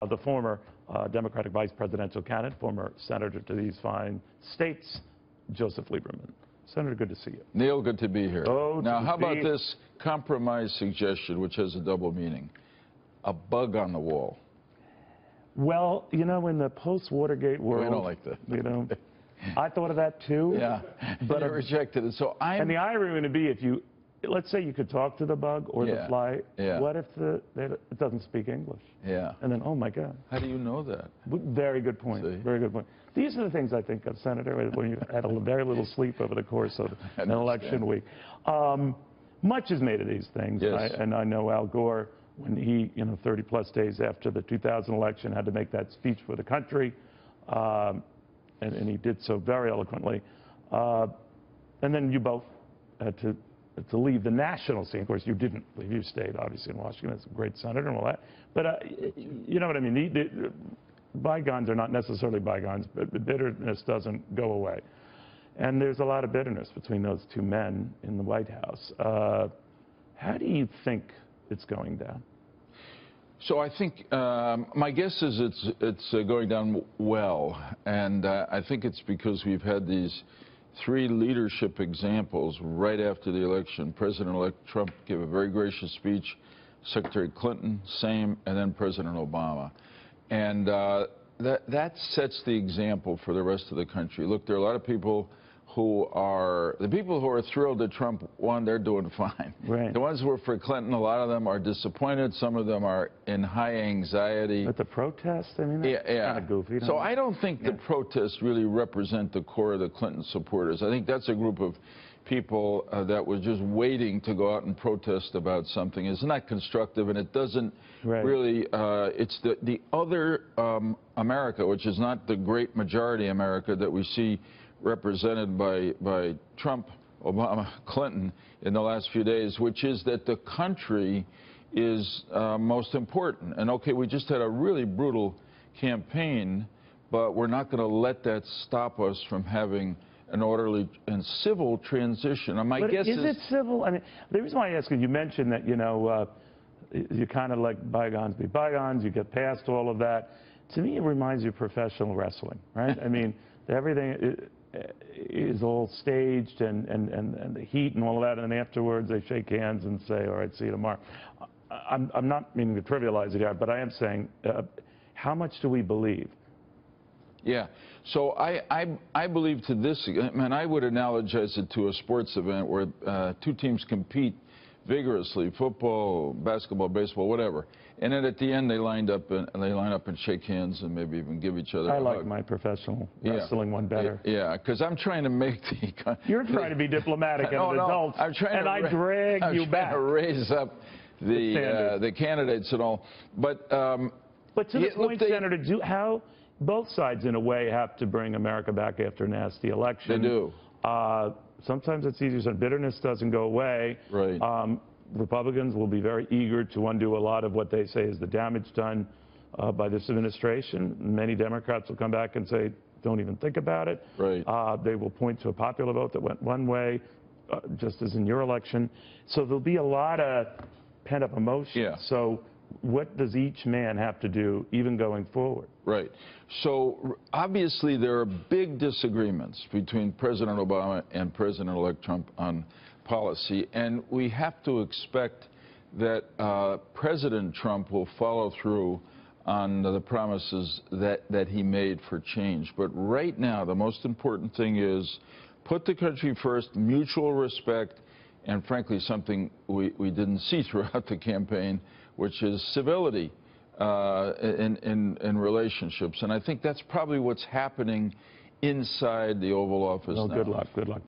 the former Democratic vice presidential candidate, former senator to these fine states, Joseph Lieberman. Senator, good to see you. Neil, good to be here. Oh, now, how about this compromise suggestion, which has a double meaning? A bug on the wall. Well, you know, in the post-Watergate world, we don't like that. You know, I thought of that too. Yeah, but I rejected it. So And the irony would be if you, let's say you could talk to the bug or the fly. Yeah. What if it doesn't speak English? Yeah. And then, oh my God. How do you know that? Very good point. See? Very good point. These are the things I think of, Senator, when you had a very little sleep over the course of an election week. Much is made of these things. Yes. And I know Al Gore, when he, 30-plus days after the 2000 election, had to make that speech for the country, and he did so very eloquently. And then you both had to leave the national scene. Of course, you didn't leave. You stayed, obviously, in Washington as a great senator and all that. But you know what I mean? The bygones are not necessarily bygones, but the bitterness doesn't go away. And there's a lot of bitterness between those two men in the White House. How do you think it's going down? So I think my guess is it's going down well, and I think it's because we've had these three leadership examples right after the election. President-elect Trump gave a very gracious speech, Secretary Clinton, same, and then President Obama. And that sets the example for the rest of the country. Look, there are a lot of people who are thrilled that Trump won. They're doing fine. Right. The ones who were for Clinton, a lot of them are disappointed. Some of them are in high anxiety. But the protests, I mean, that's kind of goofy. So I don't think the protests really represent the core of the Clinton supporters. I think that's a group of people that was just waiting to go out and protest about something. It's not constructive, and it doesn't really, it's the other America, which is not the great majority America that we see represented by Trump, Obama, Clinton in the last few days, which is that the country is most important. And okay, we just had a really brutal campaign, but we're not going to let that stop us from having an orderly and civil transition. And my guess is it civil? I mean, the reason why I ask is you mentioned that, you kind of like bygones be bygones, you get past all of that. To me, it reminds you of professional wrestling, right? I mean, everything is all staged and the heat and all of that, and then afterwards they shake hands and say, all right, see you tomorrow. I'm not meaning to trivialize it here, but I am saying, how much do we believe? Yeah, so I believe to this, and I would analogize it to a sports event where two teams compete vigorously, football, basketball, baseball, whatever. And then at the end, they line up and shake hands and maybe even give each other a hug. I like my professional wrestling one better. Yeah, because I'm trying to make the... You're trying to be diplomatic and adults, I'm trying and I drag you back. I'm trying to raise up the candidates and all. But to the point, Senator, how both sides, in a way, have to bring America back after a nasty election. They do. Sometimes it's easier, so bitterness doesn't go away. Right. Republicans will be very eager to undo a lot of what they say is the damage done by this administration. Many Democrats will come back and say, don't even think about it. Right. They will point to a popular vote that went one way, just as in your election. So there'll be a lot of pent-up emotion. Yeah. So what does each man have to do, even going forward? Right. So obviously there are big disagreements between President Obama and President-elect Trump on policy, and we have to expect that President Trump will follow through on the promises that he made for change. But right now, the most important thing is put the country first, mutual respect, and frankly, something we didn't see throughout the campaign, which is civility in relationships. And I think that's probably what's happening inside the Oval Office now. Good luck. Good luck.